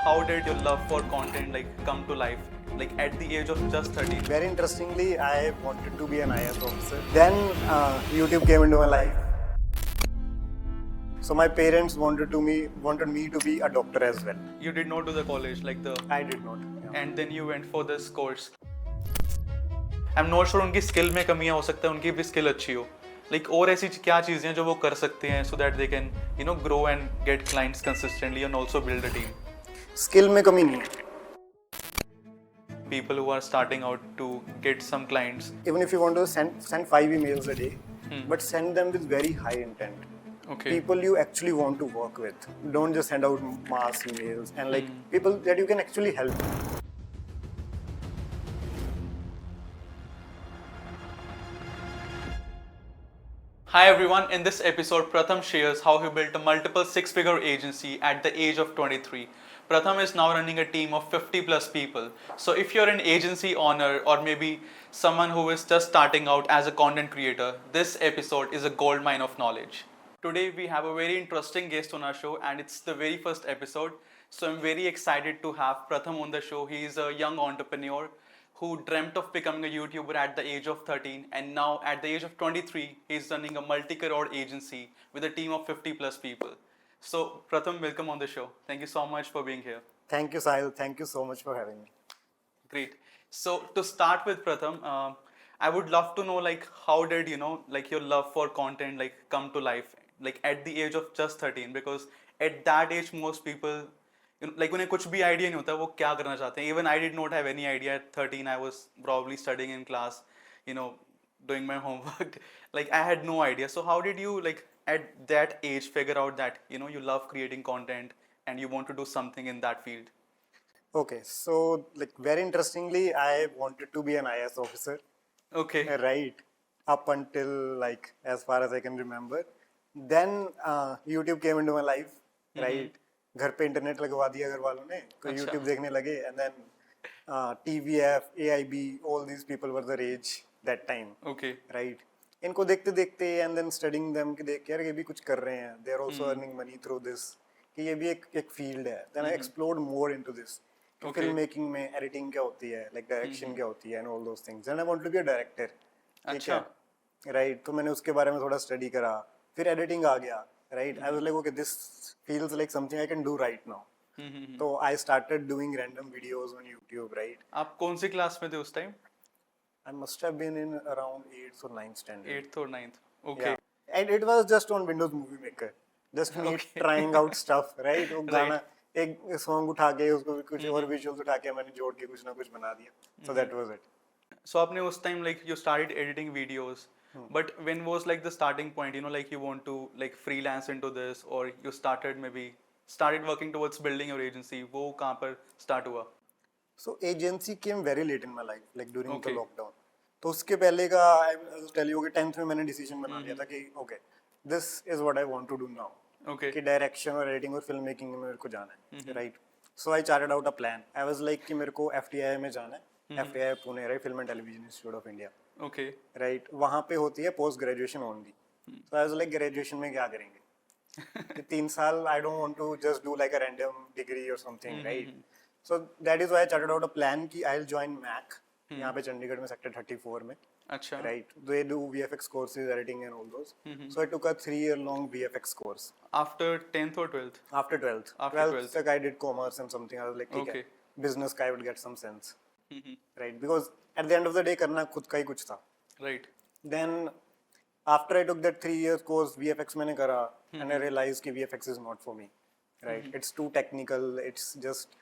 how did your love for content come to life at the age of just 13? Very interestingly, I wanted to be an IAS officer. Then YouTube came into my life. So my parents wanted me to be a doctor as well. You did not do the college I did not. Yeah. and then you went for this course. I'm not sure उनकी skill में कमियां हो सकता है, उनकी भी skill अच्छी हो. और ऐसी क्या चीजें हैं जो वो कर सकते हैं so that they can grow and get clients consistently and also build a team. Skill में कमी नहीं है. People who are starting out to get some clients. Even if you want to send 5 emails a day, but send them with very high intent. Okay. People you actually want to work with. Don't just send out mass emails and people that you can actually help. Hi everyone, in this episode Pratham shares how he built a multiple six-figure agency at the age of 23. Pratham is now running a team of 50 plus people. So if you're an agency owner or maybe someone who is just starting out as a content creator, this episode is a gold mine of knowledge. Today we have a very interesting guest on our show and it's the very first episode. So I'm very excited to have Pratham on the show. He is a young entrepreneur who dreamt of becoming a YouTuber at the age of 13 and now at the age of 23, he's running a multi-crore agency with a team of 50 plus people. So Pratham, welcome on the show. Thank you so much for being here. Thank you, Sahil. Thank you so much for having me. Great. So to start with Pratham, I would love to know how did your love for content come to life at the age of just 13, because at that age most people उन्हें कुछ भी idea नहीं होता वो क्या करना चाहते हैं. Even I did not have any idea at 13. I was probably studying in class, doing my homework. I had no idea. So how did you at that age figure out that you love creating content and you want to do something in that field? Okay, so very interestingly, I wanted to be an IAS officer. Okay. Right. Up until as far as I can remember. Then YouTube came into my life. Right. घर पे internet लगवा दिया घर वालों ने तो YouTube देखने लगे and then TVF, AIB, all these people were the rage that time. Okay. Right. इनको देखते देखते and then studying them कि देख यार ये भी कुछ कर रहे हैं. They are also earning money through this. कि ये भी एक field है. Then I explored more into this. Okay. Filmmaking में editing क्या होती है, direction क्या होती है and all those things. And I wanted to be a director. अच्छा. Right. तो मैंने उसके बारे में थोड़ा study करा. फिर editing आ गया. Right. I was like, okay, this feels like something I can do right now. So I started doing random videos on YouTube, right? आप कौन सी क्लास में थे उस time? I must have been in around 8th or 9th standard. 8th or 9th. Okay. Yeah. And it was just on Windows Movie Maker. Just me trying out stuff, right? वो गाना एक song उठा के उसको कुछ और visuals उठा के मैंने जोड़ के कुछ ना कुछ बना दिया. So that was it. So आपने उस time you started editing videos. But when was the starting point, you want to freelance into this, or you started working towards building your agency? वो कहाँ पर start हुआ? So agency came very late in my life, during the lockdown. तो उसके पहले का I will tell you कि 10th में मैंने decision बना लिया था कि okay, this is what I want to do now. Okay. कि direction और editing और filmmaking में मेरे को जाना है, right? So I charted out a plan. I was like कि मेरे को FTI में जाना है. FTI Pune, right? Film and Television Institute of India. Okay. Right. वहाँ पे होती है post graduation only. So I was like graduation में क्या करेंगे? 3 साल I don't want to just do a random degree or something, right? So that is why I charted out a plan कि I'll join MAC. यहाँ पे चंडीगढ़ में sector 34 में. अच्छा. Right. They do VFX courses, editing and all those. So I took a 3-year-long VFX course. After 10th or 12th? After 12th. After 12th. तक I did commerce and something. I was like, okay, business का I would get some sense. Right. Because at the end of the day करना खुद का ही कुछ था. Right. Then after I took that 3 years course, VFX मैंने करा and I realized कि VFX is not for me. Right. It's too technical. It's just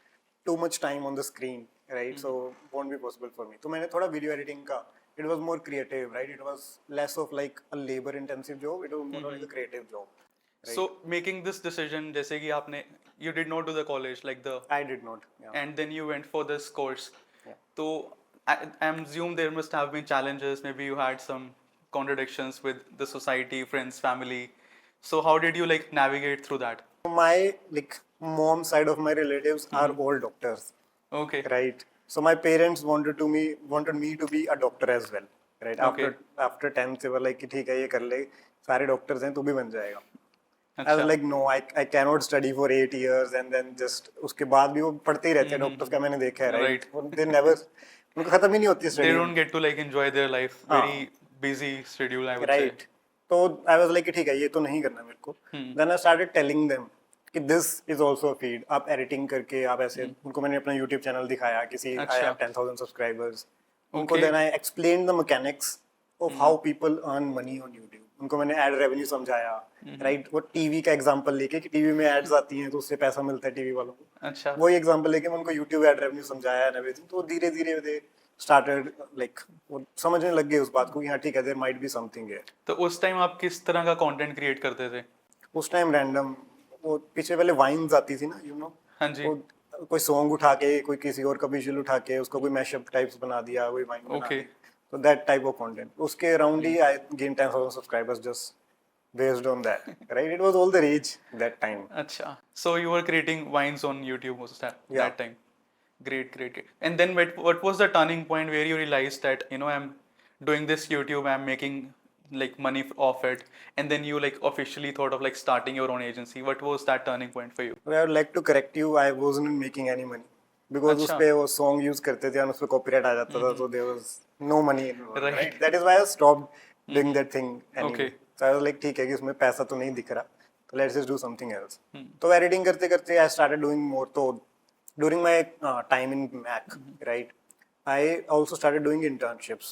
too much time on the screen. Right. So won't be possible for me. तो मैंने थोड़ा video editing का. It was more creative, right? It was less of a labor-intensive job. It was more like a creative job. Right? So making this decision, जैसे कि आपने you did not do the college I did not. Yeah. And then you went for this course. Yeah. So I assume there must have been challenges. Maybe you had some contradictions with the society, friends, family. So how did you navigate through that? My mom side of my relatives are all doctors. Okay. Right. So my parents wanted me to be a doctor as well. Right. Okay. After 10th they were like कि ठीक है ये कर ले सारे doctors हैं तू भी बन जाएगा. I was अच्छा like, no, I cannot study for 8 years and then just उसके बाद भी वो पढ़ते ही रहते हैं डॉक्टर्स का मैंने देखा है Right. राइट दे नेवर उनको खत्म ही नहीं होती They study don't get to like enjoy their life. हाँ Very busy schedule, I would say. Right तो आई वाज लाइक ठीक है ये तो नहीं करना मेरे को then I started telling them कि this is also a feed आप एडिटिंग करके आप ऐसे उनको मैंने अपना यूट्यूब चैनल दिखाया किसी आई अच्छा। हैव 10,000 सब्सक्राइबर्स उनको Okay. Then I explain the mechanics of how people earn money on YouTube उनको मैंने एड रेवेन्यू समझाया राइट वो टीवी का एग्जांपल लेके कि टीवी में एड्स आती हैं तो उससे पैसा मिलता है टीवी वालों को अच्छा वही एग्जांपल लेके मैं उनको यूट्यूब एड रेवेन्यू समझाया एंड एवरीथिंग तो धीरे धीरे दे स्टार्टेड लाइक वो समझने लग गए उस बात को कि हाँ ठीक है देयर माइट बी समथिंग है तो उस टाइम आप किस तरह का कंटेंट क्रिएट करते थे? उस टाइम रैंडम वो पीछे पहले वाइन्स आती थी ना यू नो हाँ जी. वो कोई सॉन्ग उठा के कोई किसी और का विजुअल उठा के उसको कोई मैशअप टाइप्स बना दिया कोई वाइन बना Okay. दी तो दैट टाइप ऑफ कंटेंट उसके around he I gain 10,000 subscribers just based on that right it was all the rage that time Acha. So you were creating wines on YouTube was that Yeah. that time. Great, great, great. And then what was the turning point where you realized that I'm doing this YouTube, I'm making like money off it, and then you like officially thought of like starting your own agency. What was that turning point for you? but I would like to correct you I wasn't making any money because अच्छा. उस पे वो song use करते थे और उस पे copyright आ जाता था so there was no money involved Right. right that is why I stopped doing that thing anyway Okay. so I was like ठीक है कि उसमें पैसा तो नहीं दिख रहा तो let's just do something else तो editing करते करते I started doing more तो during my time in Mac right I also started doing internships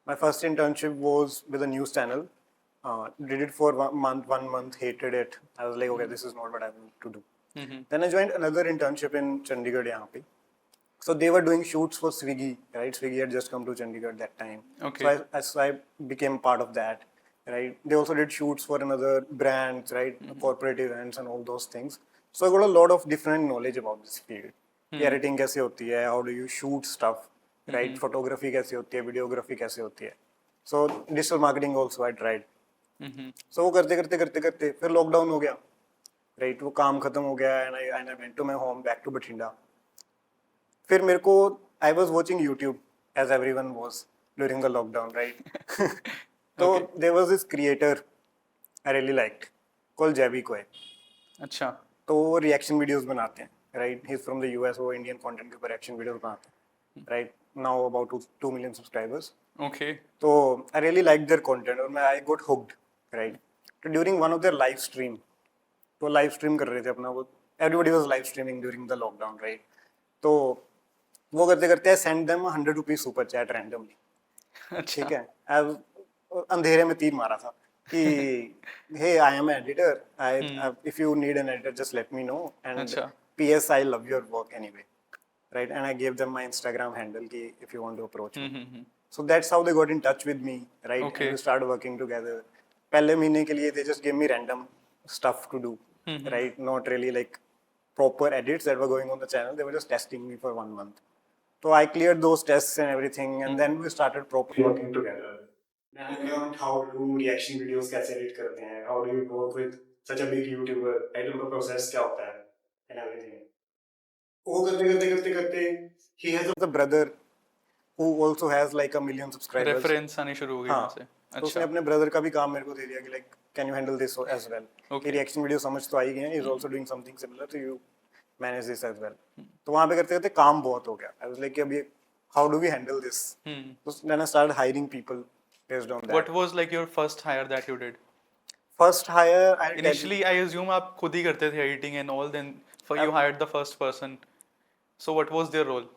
my first internship was with a news channel did it for 1 month hated it I was like okay this is not what I want to do then I joined another internship in Chandigarh यहाँ पे so they were doing shoots for Swiggy right Swiggy had just come to Chandigarh that time Okay. so I became part of that right they also did shoots for another brands right corporate events and all those things so I got a lot of different knowledge about this field कि editing कैसे होती है how do you shoot stuff right photography कैसे होती है videography कैसे होती है so digital marketing also I tried so वो करते करते करते करते फिर लॉकडाउन हो गया राइट वो काम खत्म हो गया and I went to my home back to Bathinda फिर मेरे को I was watching YouTube as everyone was during the lockdown right तो there was this creator I really liked called Jaby Koay अच्छा. तो वो रिएक्शन वीडियोस बनाते हैं right he is from the US वो इंडियन कंटेंट के ऊपर reaction videos बनाते हैं right now about 2 million subscribers Okay. तो I really like their content और मैं आई गॉट हुक्ड राइट तो during one of their live stream तो लाइव स्ट्रीम कर रहे थे अपना वो everybody was live streaming during the lockdown right तो वो करते करते send them 100 rupees super chat randomly अच्छा. ठीक है अब अंधेरे में तीर मारा था कि hey I am editor I if you need an editor just let me know and अच्छा. PS I love your work anyway right and I give them my Instagram handle कि if you want to approach me so that's how they got in touch with me right Okay. and we started working together पहले महीने के लिए they just gave me random stuff to do right not really like proper edits that were going on the channel they were just testing me for 1 month so I cleared those tests and everything and then we started properly working together and I learned how to do reaction videos कैसे edit करते हैं how do you work with such a big YouTuber I don't know process क्या होता है and everything वो करते करते करते करते he has a brother who also has like 1 million subscribers reference आनी शुरू हो गई वहाँ हाँ से. तो उसने अच्छा. अपने ब्रदर का भी काम मेरे को दे दिया कि like can you handle this as well Okay. कि रिएक्शन वीडियो समझ तो आई गई है is also doing something similar तो you manage this as well तो वहां पे करते करते काम बहुत हो गया आई वाज लाइक कि अभी how do we handle this तो then I started hiring people based on What that was like your first hire that you did? First hire I Initially, I assume आप खुद ही करते थे editing and all. Then for you hired the first person. So what was their role?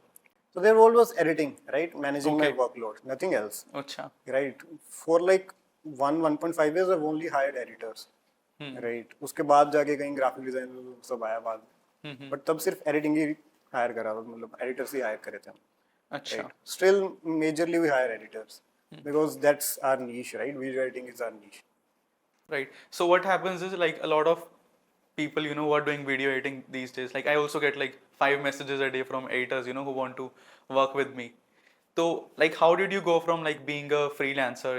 so their role was editing right managing my Okay. workload nothing else अच्छा. right for like 1.5 years I've only hired editors right उसके बाद जाके कहीं graphic designer सब आया बाद but तब सिर्फ एडिटिंग ही हायर करा था मतलब एडिटर्स ही हायर करे थे हम अच्छा. right still majorly we hire editors because that's our niche right video editing is our niche Right. So what happens is like a lot of people, who are doing video editing these days. Like I also get like 5 messages a day from editors, who want to work with me. So like how did you go from like being a freelancer,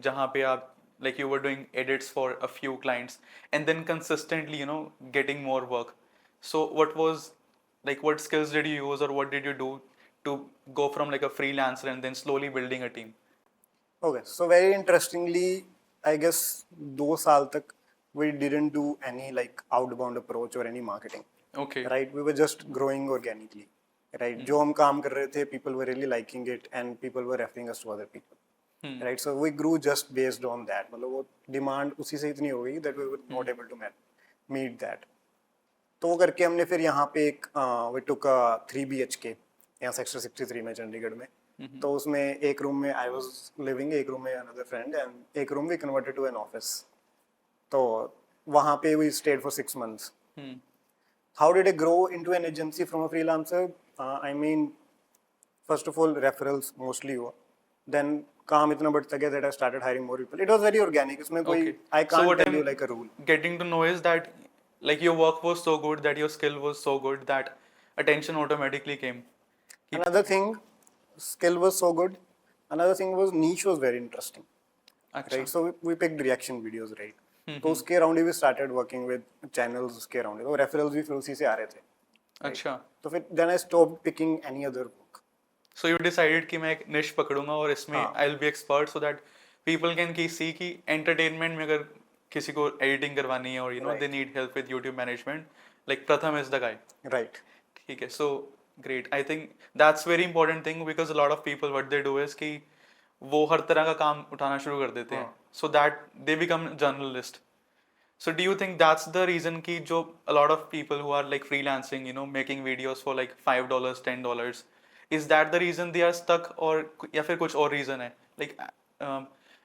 जहाँ पे आप like you were doing edits for a few clients and then consistently, getting more work. So what skills did you use or what did you do to go from like a freelancer and then slowly building a team? okay so very interestingly I guess 2 साल तक we didn't do any like outbound approach or any marketing. Okay. Right, we were just growing organically. Right, जो हम काम कर रहे थे, people were really liking it and people were referring us to other people. Right, so we grew just based on that. मतलब वो demand उसी से इतनी हो गई that we were not able to meet that. तो वो करके हमने फिर यहाँ पे एक we took a 3 BHK यहाँ सेक्टर 63 में चंडीगढ़ में. तो उसमें एक रूम में I was living, एक रूम में another friend and एक room we converted to an office. तो वहाँ पे we stayed for 6 months. How did I grow into an agency from a freelancer? I mean, first of all, referrals mostly हुआ. Then काम इतना बढ़ता गया that I started hiring more people. It was very organic. इसमें कोई Okay. I So can't what tell I'm you like a rule. getting to know is that like your work was so good, that your skill was so good, that attention automatically came. Another thing, skill was so good. Another thing was niche was very interesting. अच्छा. Right, so we picked reaction videos, right? तो उसके around he we started working with channels उसके around. तो referrals भी फिर उसी से आ रहे थे. अच्छा. तो फिर then I stopped picking any other work. So you decided कि मैं एक niche पकड़ूंगा और इसमें हाँ. I'll be expert so that people can see कि entertainment में अगर किसी को editing करवानी है और you know Right. they need help with YouTube management, like Pratham is the guy. Right. ठीक है. So great. I think that's very important thing because a lot of people what they do is कि वो हर तरह का काम उठाना शुरू कर देते हैं. So that they become journalist. So do you think that's the reason कि जो a lot of people who are like freelancing, you know, making videos for like $5, $10, is that the reason they are stuck or या फिर कुछ और reason है? Like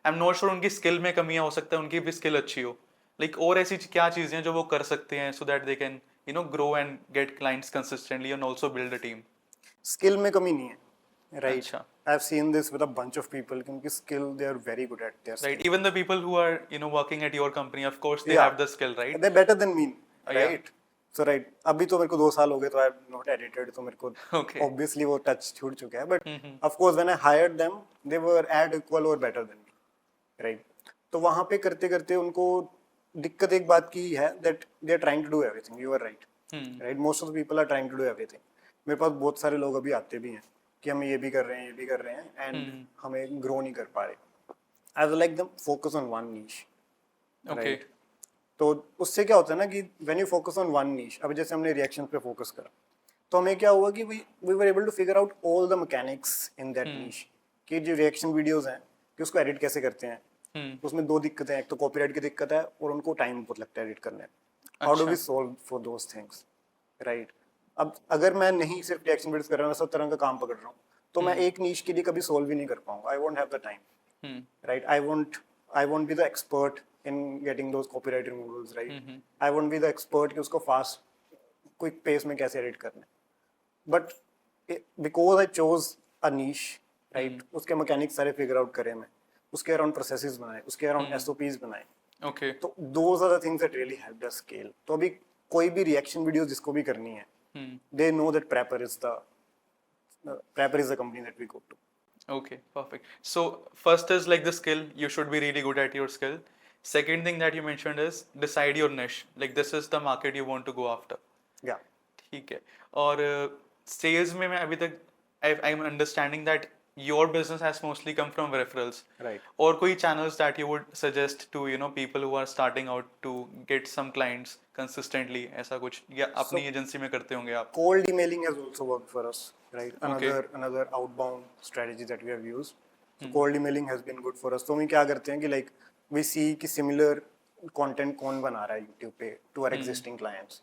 I'm not sure उनकी skill में कमियां हो सकता है, उनकी भी skill अच्छी हो. Like और ऐसी क्या चीजें हैं जो वो कर सकते हैं so that they can you know grow and get clients consistently and also build a team. Skill में कमी नहीं है. Right. अच्छा. I've seen this with a bunch of people क्योंकि skill they are very good at their skill. Right. Even the people who are you know working at your company, of course they Yeah. have the skill, right? They're better than me. Yeah. Right. So right. अभी तो मेरे को 2 साल हो गए तो I have not edited तो मेरे को Okay. obviously वो touch छूट चुका है. But of course when I hired them they were at equal or better than me. Right. तो वहाँ पे करते करते उनको दिक्कत एक बात की है that they are trying to do everything. You are right. Right. Most of the people are trying to do everything. मेरे पास बहुत सारे लोग अभी आते भी हैं कि हम ये भी कर रहे हैं, ये भी कर रहे हैं एंड हमें ग्रो नहीं कर पा रहे. I would like them focus on one niche. Okay. तो उससे क्या होता है ना कि when you focus on one niche, अभी जैसे हमने रिएक्शंस पे फोकस करा तो हमें क्या हुआ कि we were able to figure out all the mechanics in that niche कि जो रिएक्शन वीडियोस हैं कि उसको एडिट कैसे करते हैं. उसमें 2 दिक्कतें हैं, एक तो कॉपीराइट की दिक्कत है और उनको टाइम बहुत लगता है एडिट करने में. How do we solve for those things. Right. अब अगर मैं नहीं सिर्फ रिएक्शन वीडियोस कर रहा हूँ, सब तरह का काम पकड़ रहा हूँ तो मैं एक नीश के लिए कभी सॉल्व ही नहीं कर पाऊंगा. I won't have the time. Right. I won't be the expert in getting those copyright removals. Right. I won't be the expert कि उसको फास्ट क्विक पेस में कैसे एडिट करना है. But because I chose a niche, right, उसके mechanics सारे figure out करे मैं, उसके अराउंड प्रोसेसेस बनाए, उसके अराउंड एसओपीज बनाए. Okay. तो those are the things that really help the scale. तो अभी कोई भी रिएक्शन वीडियो जिसको भी करनी है, they know that Praper is the company that we go to. Okay, perfect. So first is like the skill. You should be really good at your skill. Second thing that you mentioned is decide your niche. Like this is the market you want to go after. Yeah. ठीक है. और sales में मैं अभी तक I'm understanding that your business has mostly come from referrals. Right. और कोई channels that you would suggest to you know people who are starting out to get some clients consistently, ऐसा कुछ या अपनी एजेंसी में करते होंगे आप? Cold emailing has also worked for us, right? Okay. Another outbound strategy that we have used. So cold emailing has been good for us. तो हम क्या करते हैं कि like we see कि similar content कौन बना रहा है YouTube पे to our existing clients.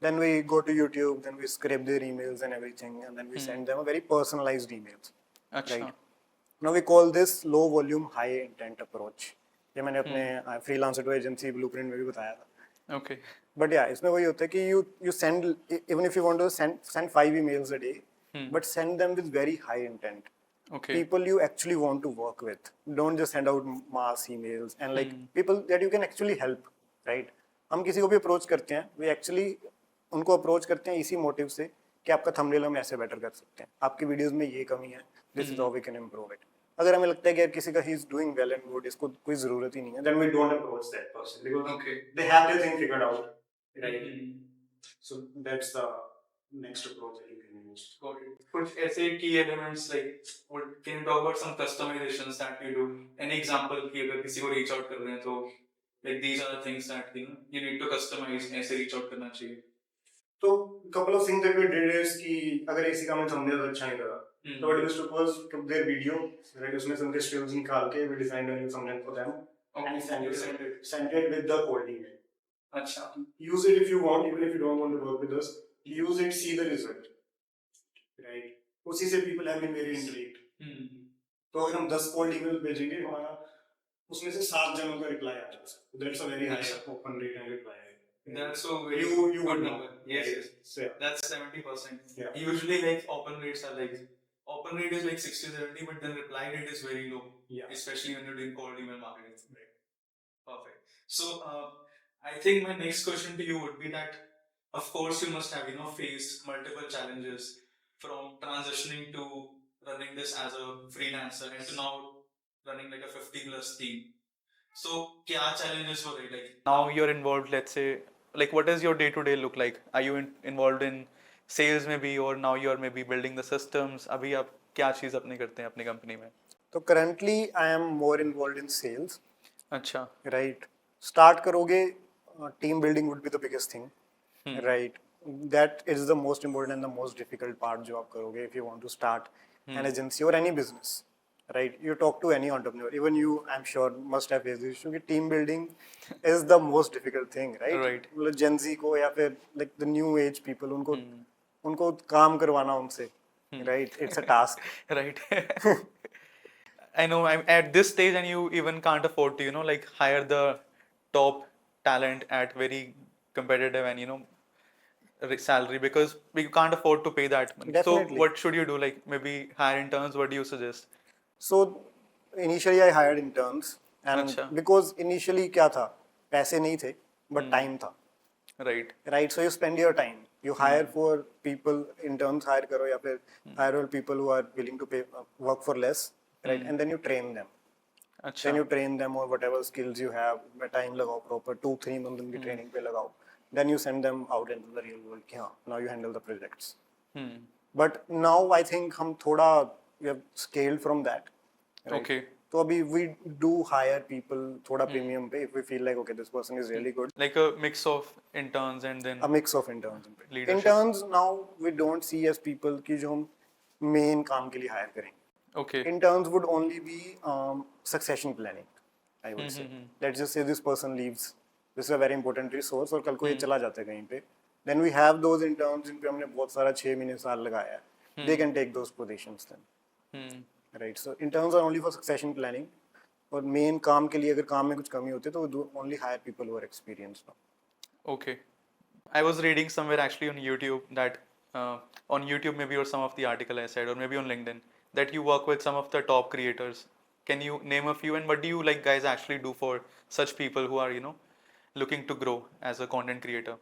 Then we go to YouTube, then we scrape their emails and everything, and then we send them a very personalized emails. अच्छा. Right. Now we call this low volume high intent approach. ये मैंने अपने freelancer to agency blueprint में भी बताया था. Okay. But yeah, इसमें वही होता है कि you send, even if you want to send 5 emails a day, but send them with very high intent. Okay. People you actually want to work with. Don't just send out mass emails and like people that you can actually help, right? हम किसी को भी approach करते हैं, we actually उनको approach करते हैं इसी मोटिव से कि आपका थंबनेल हम ऐसे बेटर कर सकते हैं, आपकी वीडियोस में ये कमी है, this is how we can improve it. अगर हमें लगता है कि यार किसी का ही is doing well and good, इसको कोई जरूरत ही नहीं है, then we don't approach that person because they have their thing figured out, right. So that's the next approach that you can use. Got it. कुछ ऐसे key elements like what can you talk about some customizations that you do? Any example कि अगर किसी को reach out कर रहे हैं तो like these are the things that you need to customize, ऐसे reach out करना चाहिए. So couple of things that we did is कि अगर किसी का मैं thumbnail अच्छा नहीं करा, so what we used to do was took their video, right, उसमें से उनके skills निकाल के we designed a new thumbnail for them and sent it with the code email. अच्छा. Use it if you want, even if you don't want to work with us. Use it, see the result. Right. उसी से people have been very intrigued. तो अगर हम 10 cold email भेजेंगे हमारा उसमें से 7 जनों का reply आता है. That's a very high open rate and reply. That's so very good number. Yes, yes. So, yeah. That's 70%. Yeah. Usually, like open rates are like open rate is like 60-70, but then reply rate is very low. Yeah. Especially when you're doing cold email marketing. Right. Perfect. So, I think my next question to you would be that, of course, you must have faced multiple challenges from transitioning to running this as a freelancer and to now running like a 50+ team. So, क्या challenges were there? Like now you're involved, let's say, like what does your day-to-day look like? Are you involved in sales maybe, or now you're maybe building the systems? अभी आप क्या चीज़ अपने करते हैं अपनी company में? तो currently I am more involved in sales. अच्छा. Right. Start करोगे, team building would be the biggest thing. Right. That is the most important and the most difficult part जो आप करोगे if you want to start an agency or any business. Right, you talk to any entrepreneur, even you, I'm sure, must have faced this issue. Team building is the most difficult thing, right? Right. मतलब Gen Z को या फिर like the new age people, उनको काम करवाना उनसे, right? It's a task. Right. I know I'm at this stage, and you even can't afford to like hire the top talent at very competitive and salary, because we can't afford to pay that money. Definitely. So what should you do? Like maybe hire interns? What do you suggest? So initially I hired interns, and अच्छा. because initially क्या था, पैसे नहीं थे, but time था. Right. Right. So you spend your time. You hire for people, interns hire करो या फिर hire for people who are willing to pay work for less, right? And then you train them. अच्छा. Then you train them or whatever skills you have. Time लगाओ proper 2-3 months उनकी training पे लगाओ. Then you send them out into the real world. कि हाँ, now you handle the projects. But now I think हम थोड़ा we have scaled from that. Right? Okay. So we do hire people थोड़ा premium पे if we feel like okay this person is really good. Like a mix of interns and then A mix of interns. Leadership. Interns now we don't see as people कि जो हम main काम के लिए hire करेंगे. Okay. Interns would only be succession planning, I would say. Let's just say this person leaves. This is a very important resource और कल को ये चला जाता है कहीं पे. Then we have those interns जिन पे हमने बहुत सारा 6 महीने साल लगाया है. They can take those positions then. Right. So interns are only for succession planning. और main काम के लिए अगर काम में कुछ कमी होती है तो we only hire people who are experienced now. Okay. I was reading somewhere actually on YouTube that on YouTube maybe, or some of the article I said, or maybe on LinkedIn, that you work with some of the top creators. Can you name a few, and what do you like guys actually do for such people who are looking to grow as a content creator?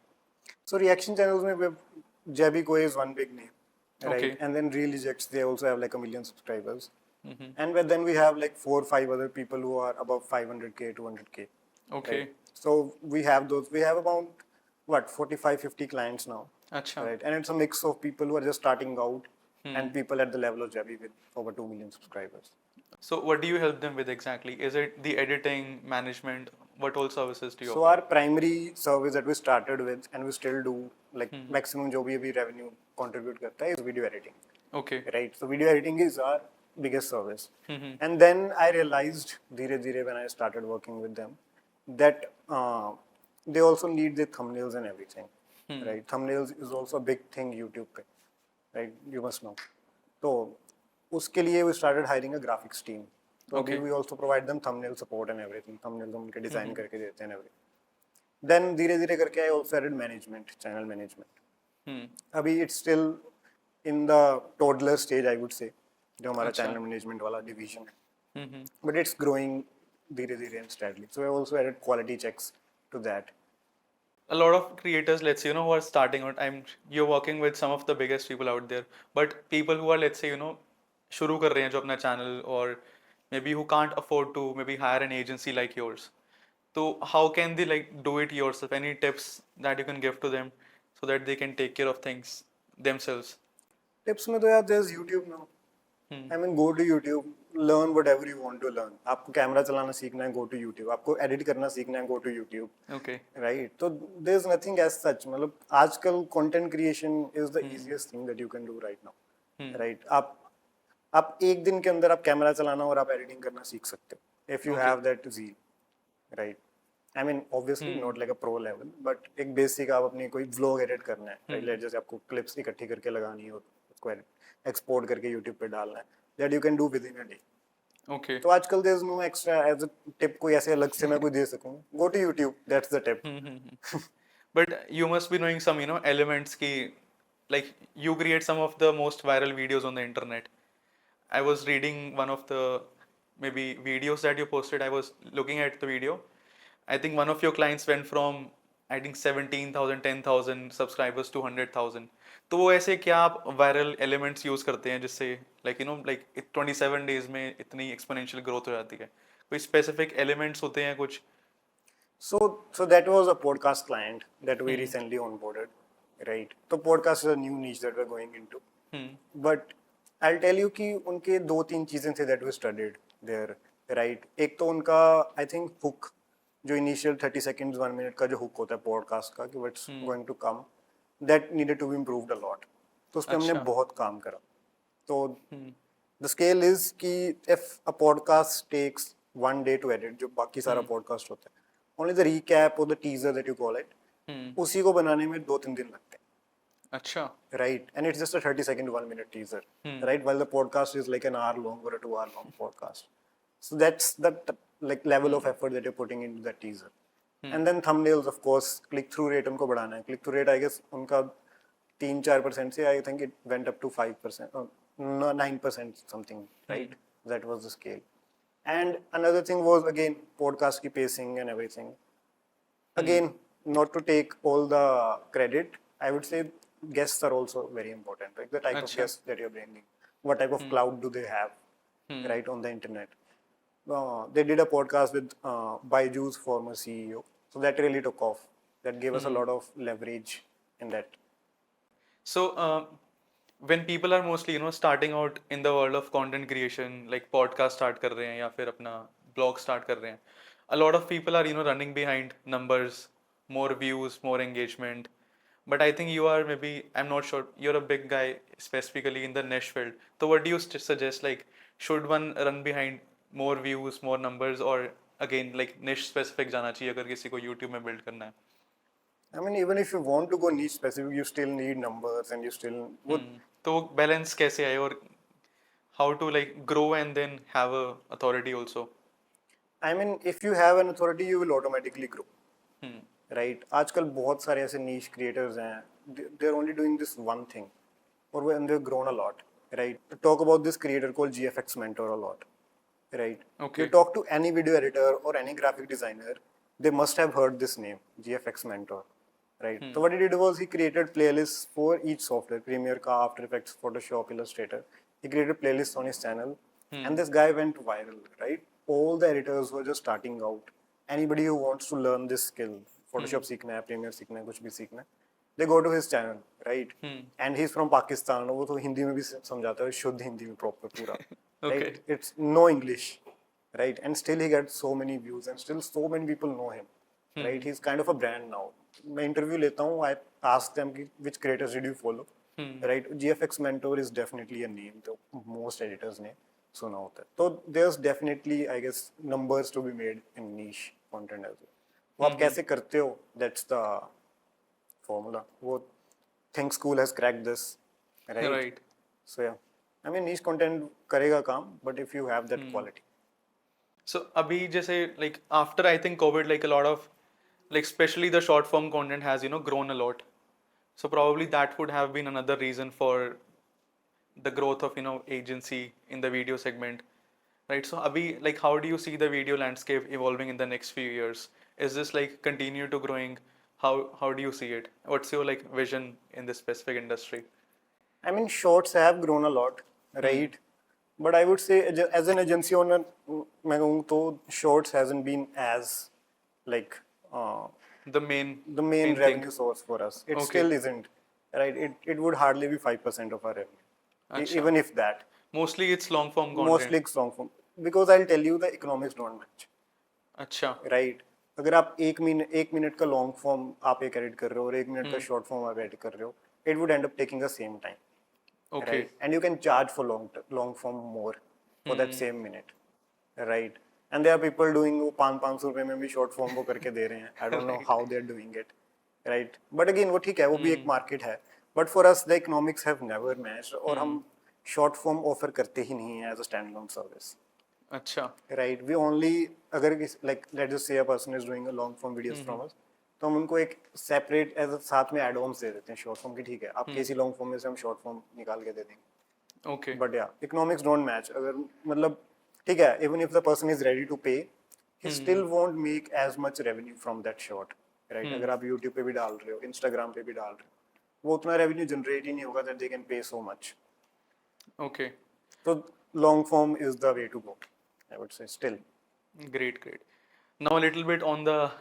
So reaction channels में Jabby Koi is one big name. Right. Okay. And then Reel Ejects, they also have like 1 million subscribers. And then we have like 4 or 5 other people who are above 500k, 200k. Okay. Right? So we have those. We have about 45-50 clients now. Achha. Right. And it's a mix of people who are just starting out and people at the level of Jabby with over 2 million subscribers. So what do you help them with exactly? Is it the editing, management? What all services do you offer? So our primary service that we started with and we still do, like maximum जो भी अभी revenue contribute करता है is video editing. Okay. Right. So video editing is our biggest service. And then I realized धीरे-धीरे when I started working with them that they also need the thumbnails and everything. Right. Thumbnails is also a big thing YouTube पे. Right. You must know. तो उसके लिए we started hiring a graphics team. So Okay. we also provide them thumbnail support and everything. Thumbnails हम उनके design करके देते हैं and everything. Then धीरे-धीरे करके I also added management, channel management. अभी it's still in the toddler stage, I would say, जो हमारा channel management वाला division है. But it's growing धीरे-धीरे and steadily. So I also added quality checks to that. A lot of creators, let's say, who are starting out, you're working with some of the biggest people out there, but people who are, let's say, शुरू कर रहे हैं जो अपना channel, or maybe who can't afford to maybe hire an agency like yours. So how can they like do it yourself? Any tips that you can give to them so that they can take care of things themselves? Tips में तो यार there's YouTube now. I mean, go to YouTube, learn whatever you want to learn. आपको camera चलाना सीखना है, go to YouTube. आपको edit करना सीखना है, go to YouTube. Okay. Right? So there's nothing as such. मतलब आजकल content creation is the easiest thing that you can do right now. Right? आप एक दिन के अंदर आप कैमरा चलाना और आप एडिटिंग करना सीख सकते हो if you have that zeal. Right? I mean, obviously not like a pro level, but एक basic आप अपनी कोई vlog edit करना है, right? Let's जैसे आपको clips इकट्ठी करके लगानी है और उसको export करके YouTube पे डालना है, that you can do within a day. Okay. तो आजकल there's no extra as a tip कोई ऐसे अलग से मैं कोई दे सकूँ. Go to YouTube, that's the tip. But you must be knowing some, elements ki, like you create some of the most viral videos on the internet. I was reading one of the maybe videos that you posted. I was looking at the video. I think one of your clients went from I think 17,000, 10,000 subscribers to 100,000. तो वो ऐसे क्या आप viral elements use करते हैं जिससे like 27 days में इतनी exponential growth हो जाती है? कोई specific elements होते हैं कुछ? So that was a podcast client that we recently onboarded, right? So podcast is a new niche that we're going into. But I'll tell you कि उनके 2-3 चीजें थे that we studied there, right? एक तो उनका I think hook, जो initial 30 seconds 1 minute का जो hook होता है podcast का कि what's going to come, that needed to be improved a lot. तो उस पे हमने बहुत काम करा. तो the scale is कि if a podcast takes 1 day to edit, जो बाकी सारा podcast होता है, only the recap or the teaser that you call it, उसी को बनाने में 2-3 दिन लगते हैं. अच्छा. Right, and it's just a 30-second 1 minute teaser, right? While the podcast is like an hour long or a 2 hour long podcast. So that's the like level of effort that you're putting into that teaser. And then thumbnails, of course, click through rate उनको बढ़ाना है. Click through rate, I guess उनका 3-4% से I think it went up to 5% or 9% something, right? That was the scale. And another thing was again podcast की pacing and everything. Again, not to take all the credit, I would say guests are also very important, like the type of guests that you're bringing, what type of cloud do they have, right, on the internet. They did a podcast with Baiju's former CEO, so that really took off. That gave us a lot of leverage in that. So when people are mostly starting out in the world of content creation, like podcast start कर रहे हैं या फिर अपना blog start कर रहे हैं, a lot of people are running behind numbers, more views, more engagement. But I think you are maybe, I'm not sure, you're a big guy specifically in the niche field. So what do you suggest, like should one run behind more views, more numbers, or again like niche specific जाना चाहिए अगर किसी को YouTube में build करना है? I mean, even if you want to go niche specific, you still need numbers and you still would. तो balance कैसे आए और how to like grow and then have a authority also? I mean, if you have an authority, you will automatically grow. Right? आजकल बहुत सारे ऐसे niche creators हैं. They're only doing this one thing, and they've grown a lot. Right? Talk about this creator called GFX Mentor a lot. Right? Okay. You talk to any video editor or any graphic designer, they must have heard this name, GFX Mentor. Right? So what he did was he created playlists for each software, Premiere, After Effects, Photoshop, Illustrator. He created playlists on his channel, and this guy went viral. Right? All the editors who are just starting out, anybody who wants to learn this skill, Photoshop सीखना है, Premiere सीखना है, कुछ भी सीखना है, they go to his channel, right? And he's from Pakistan. वो तो हिंदी में भी समझाता है, शुद्ध हिंदी में proper पूरा. Okay. Right? It's no English, right? And still he gets so many views, and still so many people know him, right? He's kind of a brand now. मैं interview लेता हूँ, I ask them which creators did you follow, right? GFX Mentor is definitely a name, तो most editors ने सुना होता है. तो there's definitely, I guess, numbers to be made in niche content as well. वो आप कैसे करते हो, that's the formula. वो think school has cracked this, right? So yeah, I mean niche content करेगा काम, but if you have that quality. So अभी जैसे like after I think COVID, like a lot of like especially the short form content has grown a lot. So probably that would have been another reason for the growth of agency in the video segment, right? So abhi, like how do you see the video landscape evolving in the next few years? Is this like continue to growing? How do you see it? What's your like vision in this specific industry? I mean, shorts have grown a lot, right? But I would say as an agency owner, मैं कहूँ तो shorts hasn't been as like the main revenue source for us. It still isn't, right? It would hardly be 5% of our revenue. अच्छा, even if that. mostly it's long form content. Mostly it's long form. Because I'll tell you the economics don't match. अच्छा, right अगर आप एक minute का long form आप एक edit कर रहे हो और एक मिनट का शॉर्ट फॉर्म आप एडिट कर रहे हो it would end up taking the same time okay. Right and you can charge for long form more for that same minute right and there are people doing वो 500 रुपए में भी short form वो करके दे रहे हैं I don't know how they are doing it right but again वो ठीक है वो भी एक मार्केट है but for us the economics have never matched और हम शॉर्ट फॉर्म ऑफर करते ही नहीं है as a stand alone service अच्छा, right we only अगर like let's just say a person is doing a long form videos from us तो हम उनको एक separate as a साथ में add-ons दे देते हैं short form की ठीक है आप किसी long form में से हम short form निकाल के दे देंगे okay. but yeah economics don't match अगर मतलब ठीक है even if the person is ready to pay he still won't make as much revenue from that short right अगर आप YouTube पे भी डाल रहे हो Instagram पे भी डाल रहे हो वो उतना revenue generate ही नहीं होगा that they can pay so much Okay. so long form is the way to go I would say still Great, great. Now a little bit on the,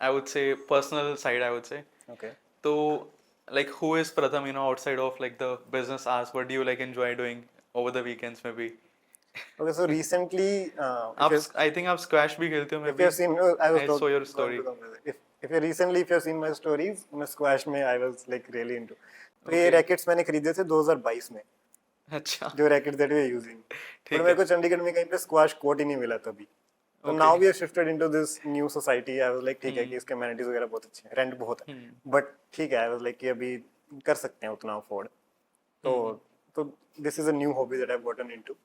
I would say, personal side, I would say. okay So, like, who is Pratham, outside of like the business hours? What do you like enjoy doing over the weekends, maybe? Okay, so recently, I think आप squash भी खेलते हो, if maybe. you've seen, I was I saw your going story. to come with it. If you recently, if you've seen my stories, मैं squash में I was like really into. तो ये Okay. rackets मैंने खरीदे थे 2022 में, अच्छा, जो rackets that we are using. ठीक But मेरे है. को चंडीगढ़ में कहीं पे squash court ही नहीं मिला तभी. तो Okay. now we are shifted into this new society. I was like ठीक है कि इसके amenities वगैरह बहुत अच्छे हैं, rent बहुत है. But ठीक है, I was like कि अभी कर सकते हैं उतना afford. तो this is a new hobby that I've gotten into.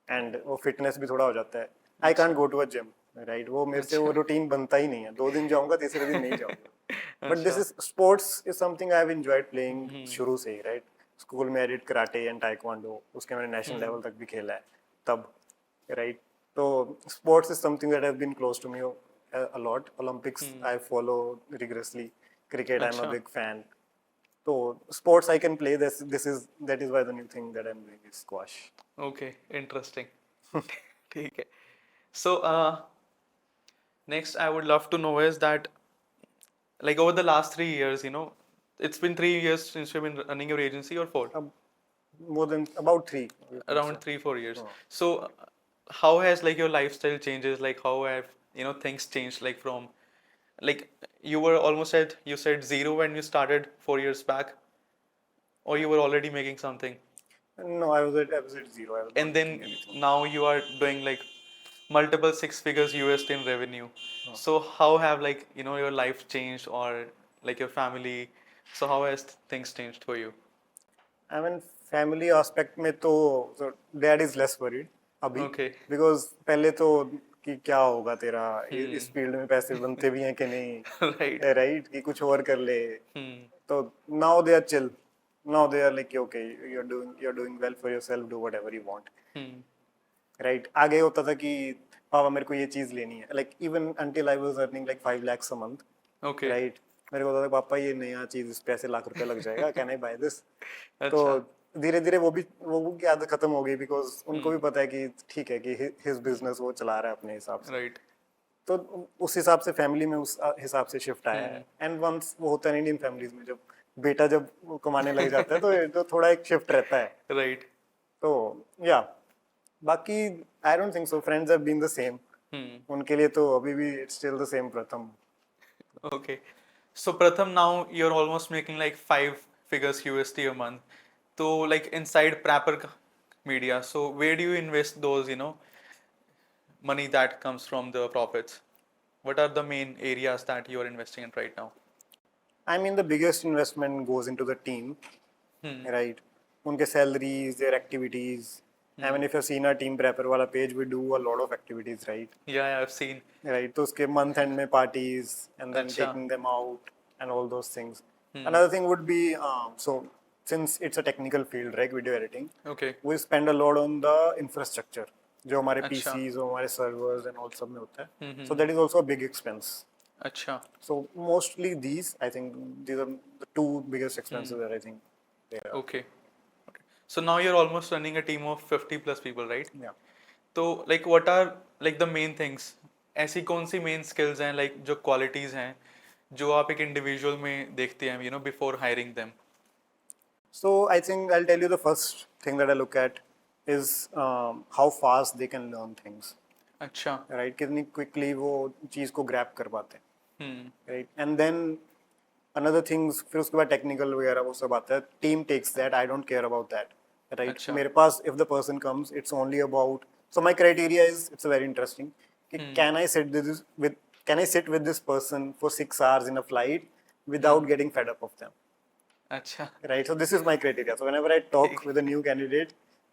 And वो fitness भी थोड़ा हो जाता है. I can't go to a gym, right? वो मेरे से वो routine बनता ही नहीं है. 2 दिन जाऊंगा, तीसरे दिन नहीं जाऊंगा. But this is sports is something I've enjoyed playing शुरू से ही, right? स्कूल में I did karate and taekwondo. उसके मैंने national level तक भी खेला है. तब, right? तो sports is something that has been close to me a lot. Olympics I follow rigorously. Cricket I'm a big fan. So sports I can play. That is why the new thing that I'm doing is squash. Okay, interesting. ठीक है. So, next I would love to know is that, like over the last 3 years, it's been 3 years since you've been running your agency, or 4? More than about 3. Around 3-4 years. So, how has like your lifestyle changes? Like how have things changed? Like from, like you were almost at, you said 0 when you started 4 years back, or you were already making something, No, I was at 0. I was and not then making anything. now you are doing like multiple 6 figures USD in revenue. So how have like your life changed, or like your family? So how has things changed for you? I mean, family aspect में तो so dad is less worried अभी Okay. because पहले तो कि क्या होगा तेरा इस फील्ड में पैसे बनते भी हैं कि नहीं Right. right कि कुछ और कर ले तो now they are chill now they are like okay you're doing well for yourself do whatever you want right आगे होता था कि पापा मेरे को ये चीज लेनी है like even until I was earning like 5 lakhs a month Okay. right मेरे को होता था पापा ये नया चीज इस पे ऐसे लाख रुपए लग जाएगा कैन आई बाय दिस तो धीरे धीरे वो की आदत खत्म हो गई बिकॉज उनको भी पता है कि ठीक है कि हिज बिजनेस वो चला रहा है अपने हिसाब से Right. तो उस हिसाब से फैमिली में उस हिसाब से शिफ्ट आया है एंड वंस वो होता है इंडियन फैमिलीज में जब बेटा जब वो कमाने लग जाता है तो थोड़ा एक शिफ्ट रहता है Right. तो या बाकी I don't think so friends have been the same उनके लिए तो अभी भी इट्स स्टिल द सेम प्रथम Okay. So Pratham, now you're almost making like 5 figures USD a month. So like inside Praper Media, so where do you invest those, money that comes from the profits? What are the main areas that you are investing in right now? I mean, the biggest investment goes into the team, right? उनके salaries, their activities. I mean, if you've seen our team prepper वाला page, we do a lot of activities, right? Yeah, I've seen. Right. तो उसके month end में parties and then अच्छा. taking them out and all those things. Another thing would be so since it's a technical field, right? Video editing. Okay. We spend a lot on the infrastructure. जो हमारे अच्छा. PCs और हमारे servers and all सब में होता है. So that is also a big expense. अच्छा. So mostly these, I think these are the two biggest expenses that I think there are. Okay. Okay. So now you're almost running a team of 50 plus people, right? Yeah. तो like what are like the main things? ऐसी कौन सी main skills हैं like जो qualities हैं जो आप एक individual में देखते हैं, before hiring them? So I think I'll tell you the first thing that I look at is how fast they can learn things. अच्छा. Right? कितनी quickly वो चीज़ को grab कर पाते हैं. Right? And then another things फिर उसके बाद technical वगैरह वो सब आता है. Team takes that. I don't care about that. Right? अच्छा. मेरे पास if the person comes, it's only about. So my criteria is it's a very interesting. कि can I sit with this person for 6 hours in a flight without getting fed up of them? अच्छा. Right. So this is my criteria. So whenever I talk with a new candidate,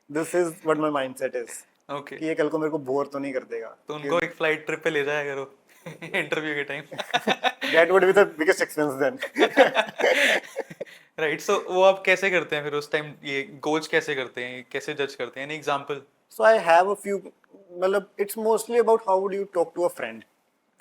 this is what my mindset is. Okay. कि ये कल को मेरे को bore तो नहीं कर देगा. तो उनको एक फ्लाइट ट्रिप पे ले जाया करो इंटरव्यू के time. That would be the biggest expense then. Right. So वो आप कैसे करते हैं फिर उस टाइम, ये गोल्स कैसे करते हैं, कैसे जज करते हैं? Any example? So I have a few. मतलब it's mostly about how would you talk to a friend.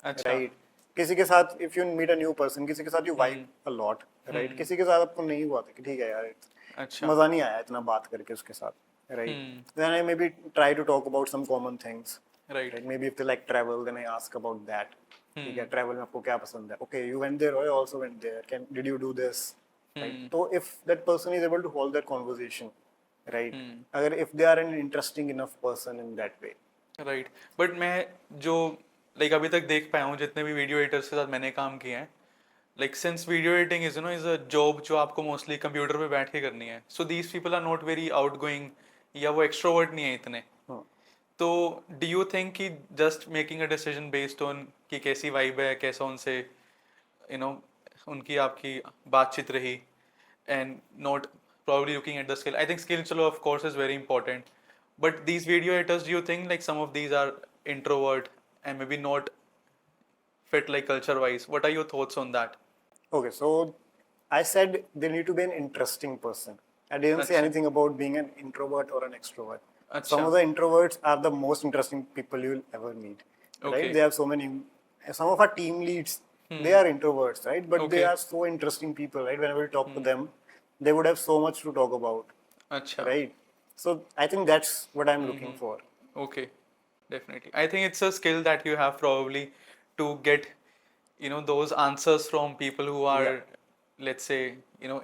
अच्छा. Right. किसी के साथ if you meet a new person, किसी के साथ you vibe a lot. Right. किसी के साथ आपको नहीं हुआ था कि ठीक है यार, अच्छा. मजा नहीं आया इतना बात करके उसके साथ. Right. Then I maybe try to talk about some common things. Right. Right? Maybe if they like travel, then I ask about that. ठीक है, travel में आपको क्या पसंद है? Okay, you went there, I also went there. Did you do this? Right? So if that person is able to hold that conversation, right? अगर if they are an interesting enough person in that way. Right. But मैं जो like अभी तक देख पाया हूँ, जितने भी वीडियो एडिटर्स के साथ मैंने काम किया है, like since video editing is is a job जो आपको मोस्टली कंप्यूटर पे बैठ के करनी है, so these people are not very outgoing या वो एक्सट्रोवर्ट नहीं है इतने. तो डू यू थिंक कि just making a decision based on कि कैसी वाइब है, कैसा उनसे यू नो उनकी आपकी बातचीत रही, and not probably looking at the skill. I think skill chalo of course is very important, but these video editors, do you think like some of these are introvert and maybe not fit like culture wise? What are your thoughts on that? Okay, so I said they need to be an interesting person. I didn't say Acha. anything about being an introvert or an extrovert. Acha. Some of the introverts are the most interesting people you'll ever meet. Okay. Right? They have so many. Some of our team leads, they are introverts, right? But they Okay. are so interesting people, right? Whenever we talk to them, they would have so much to talk about, Acha. right? So I think that's what I'm looking for. Okay, definitely. I think it's a skill that you have probably to get, those answers from people who are, Yeah. let's say,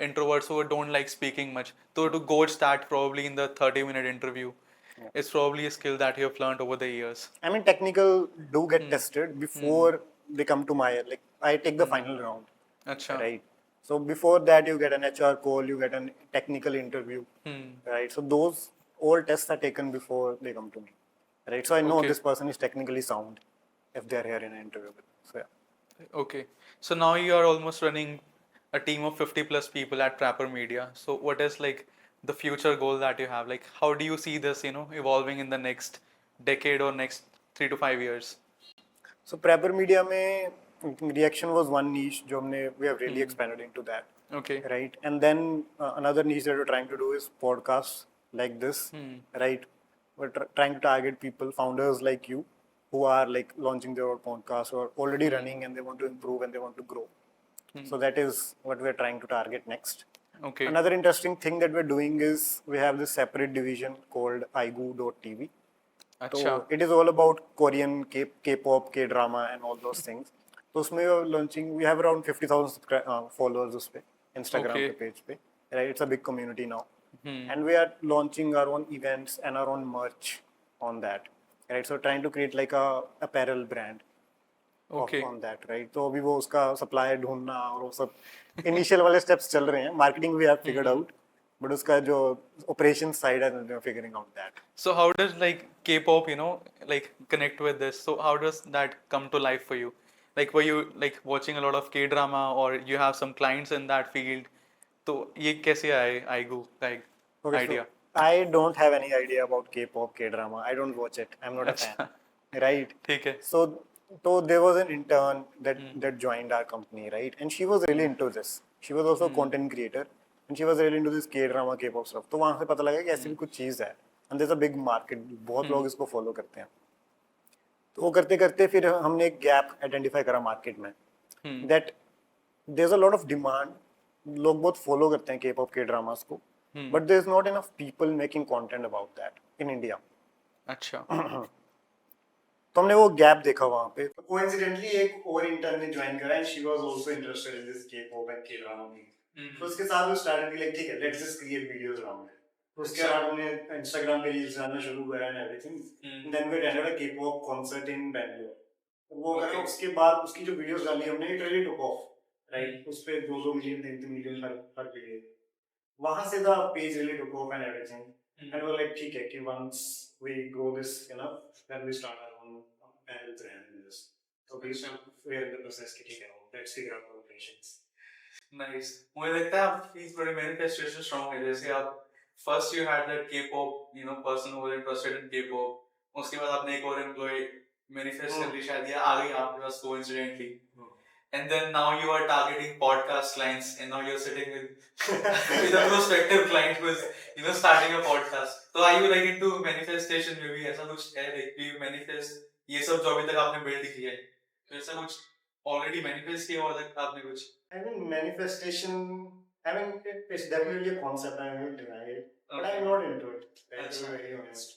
introverts who don't like speaking much. So to gauge that probably in the 30-minute interview, it's probably a skill that you have learned over the years. I mean, technical do get tested before they come to my, like, I take the final round, Acha. right? So before that, you get an HR call, you get a technical interview, right? So those all tests are taken before they come to me, right? So I know Okay. this person is technically sound if they're here in an interview. So yeah. Okay. So now you are almost running a team of 50 plus people at Praper Media. So what is like the future goal that you have? Like how do you see this, evolving in the next decade or next 3 to 5 years? So Praper Media में reaction was one niche जो हमने we have really expanded into that. Okay. Right, and then another niche that we're trying to do is podcasts like this, right? We're trying to target people, founders like you, who are like launching their own podcast or already running and they want to improve and they want to grow. So that is what we're trying to target next. Okay. Another interesting thing that we're doing is we have this separate division called igu.tv. Acha. So it is all about Korean K-pop, K-drama and all those things. So उसमें we are launching, we have around 50,000 followers उस पे, Instagram Okay. पे page पे, right? It's a big community now, and we are launching our own events and our own merch on that, right? So trying to create like a apparel brand Okay. on that, right? तो अभी वो उसका supplier ढूंढना और वो सब initial वाले steps चल रहे हैं. Marketing we have figured out, but उसका जो operations side है, we are figuring out that. So how does like K-pop, like connect with this? So how does that come to life for you? Like were you like watching a lot of K-drama or you have some clients in that field? तो ये कैसे आए IGO like Okay, idea? so I don't have any idea about K-pop, K-drama. I don't watch it. I'm not a fan. Right? ठीक है. So there was an intern that joined our company, right? And she was really into this. She was also a content creator, and she was really into this K-drama, K-pop stuff. तो वहाँ से पता लगा कि ऐसी भी कुछ चीज़ है. And there's a big market. बहुत लोग इसको follow करते हैं. तो वो करते करते फिर हमने एक गैप आइडेंटिफाई करा मार्केट में. That there's a lot of demand. लोग बहुत follow करते हैं K-pop, K-dramas को. But there's not enough people making content about that in India. अच्छा. तो हमने वो गैप देखा वहाँ पे. Coincidentally एक और intern ने join करा and she was also interested in this K-pop and K-drama thing. तो उसके साथ वो स्टार्ट की लाइक ठीक है let's just create videos around it. उसके बाद हमने इंस्टाग्राम पे रील्स डालना शुरू करा and everything. Then we attended a K-pop concert in Bangalore. वो करा उसके बाद उसकी जो वीडियोस डाली हमने it really took off right. उस पे 2-2 मिलियन 3-3 मिलियन हर वीडियो। वहां से the page really took off and everything and वो लाइक ठीक है कि once we grow this enough then we start our own apparel brand in this. So we are in the process कि ठीक है let's figure out our operations. Nice. मुझे लगता है आपकी थोड़ी मैनिफेस्टेशन स्ट्रांग है। जैसे आप first you had that K-pop person who was interested in K-pop, उसके बाद आपने एक और एम्प्लॉय मैनिफेस्ट कर ली शायद, या आ गई आपके पास coincidentally, and then now you are targeting podcast clients, and now you're sitting with a prospective client who is starting a podcast. So are you like into manifestation? maybe ऐसा कुछ है, like do you manifest ये सब जो अभी तक आपने build किया है, तो ऐसा कुछ already manifest किया हुआ तक आपने कुछ? I mean, manifestation, I mean, it's definitely a concept, I won't deny it, but I'm not into it, right, to be very honest.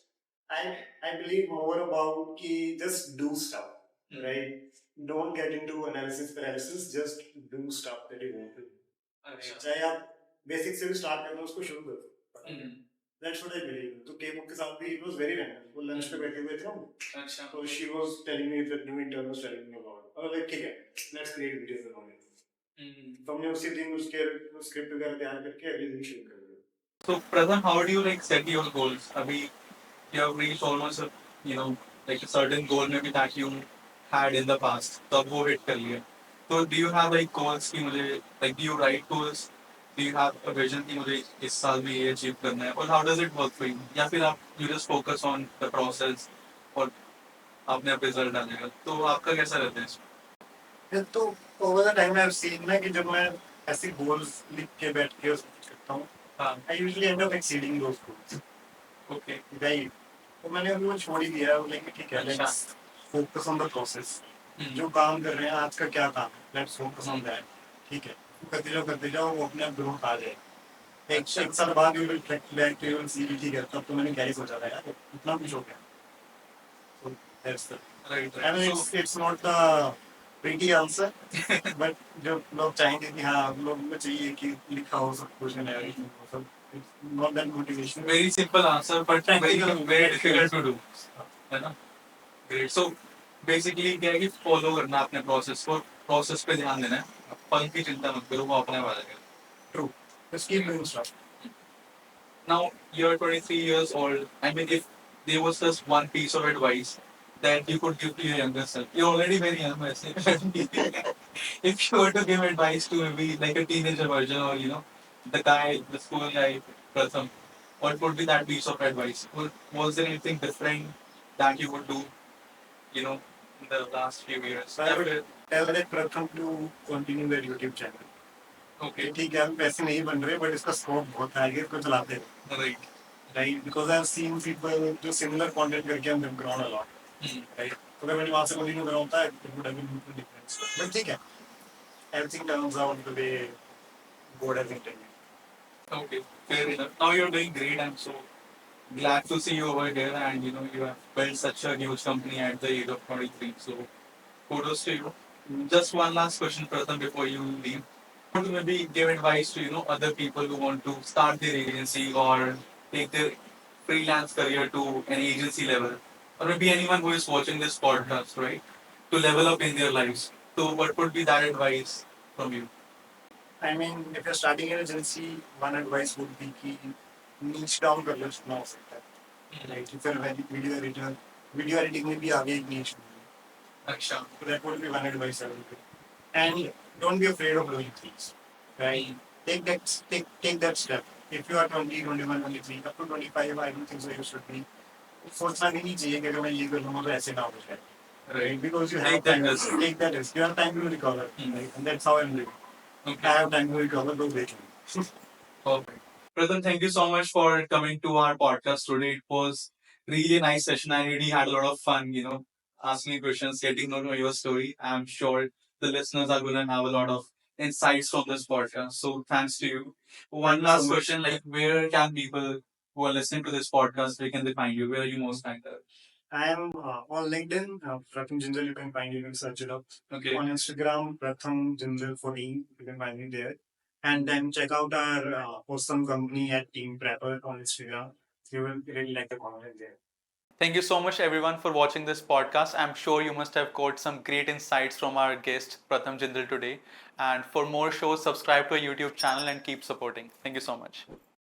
I believe more about ki just do stuff, right? Don't get into analysis paralysis, just do stuff that you want to do. चाहे आप basic से भी start करना उसको शुरू करो। That's what I believe. तो K-pop के साथ भी it was very random. वो लंच पे बैठे हुए थे हम। अच्छा। तो she was telling me that new intern was telling me about. I was like ठीक है, let's create videos around it. तो हमने उसी दिन उसके स्क्रिप्ट वगैरह तैयार करके अगले दिन शुरू कर दिया। So Pratham, how do you like set your goals? अभी you have reached almost like a certain goal maybe that you had in the past, तो अब वो hit कर लिया। तो do you have like goals कि मुझे like do you write goals? Do you have a vision कि मुझे इस साल में ये achieve करना है? और how does it work for you? या फिर आप you just focus on the process और आपने अब रिजल्ट डालेगा, तो आपका कैसा रहता है इसमें? फिर तो over the time I have seen ना कि जब मैं ऐसे गोल्स लिख के बैठ के उसको करता हूँ, I usually and up exceeding those goals. Okay right. तो मैंने अभी वो छोड़ ही दिया है, लेकिन ठीक है let's focus on the process. जो काम कर रहे हैं आज का क्या काम है, लेट्स फोकस ऑन दैट। ठीक है, करते जाओ वो अपने आप ग्रोथ आ जाए। एक साल बाद you will track back you will see ठीक है तब तो मैंने क्या ही सोचा था यार, इतना कुछ हो गया। So that's the right. I mean, it's not the pretty answer, but जो लोग चाहेंगे कि हाँ आप लोगों को चाहिए कि लिखा हो सब कुछ है everything हो सब, it's not that motivation. Very simple answer, but very difficult to do, है ना? Great. So basically क्या है कि follow करना अपने process को, process पे ध्यान देना है, फल की चिंता मत करो, वो अपने आप आ जाएगा। True. Just keep doing stuff. Now you're 23 years old. I mean, if there was just one piece of advice that you could give to your younger self, you're already very young, I say. If you were to give advice to maybe like a teenager version, or the guy, the school guy, Pratham, what would be that piece of advice? Was there anything different that you would do, in the last few years? I would tell that Pratham to continue their YouTube channel. Okay. ठीक है, हम पैसे नहीं बन रहे, but इसका scope बहुत है, आगे इसको चलाते हैं। Right. Right, because I've seen people जो similar content करके and they've grown a lot. Right. तो अगर मैंने वहाँ से continue करा होता है, it would have been different. But ठीक है, everything turns out the way God has intended. Okay, fair enough. Now you're doing great. I'm so glad to see you over here, and you have built such a huge company at the age of 23. So kudos to you. Just one last question, Pratham, before you leave. Want to maybe give advice to other people who want to start their agency or take their freelance career to an agency level, or maybe anyone who is watching this podcast, right, to level up in their lives. So what would be that advice from you? I mean, if you're starting an agency, one advice would be कि niche down कर लो जितना हो सकता है. Right, if you're a video editor, video editing में भी आगे एक niche होगी. अच्छा. So that would be one advice I would give. And don't be afraid of doing things. Right? Take that step. If you are 20, 21, 23, up to 25, I don't think so you should be. सोचना भी नहीं चाहिए कि अगर मैं ये कर लूँगा तो ऐसे ना हो जाए. Right? Because you have time. Take that risk. You have time to recover. Right? And that's how I'm living. Okay. I have time to recover. Don't wait. Perfect. Pratham, thank you so much for coming to our podcast today. It was really a nice session. I really had a lot of fun, asking you questions, getting to know your story. I'm sure the listeners are going to have a lot of insights from this podcast. So thanks to you. One last question, like where can people who are listening to this podcast, where can they find you? Where are you most active? I am on LinkedIn, Pratham Jindal, you can find it, you can search it up. Okay. On Instagram, Pratham Jindal 14, you can find me there. And then check out our awesome company at Team Praper on Instagram. You will really like the content there. Thank you so much, everyone, for watching this podcast. I'm sure you must have got some great insights from our guest, Pratham Jindal, today. And for more shows, subscribe to our YouTube channel and keep supporting. Thank you so much.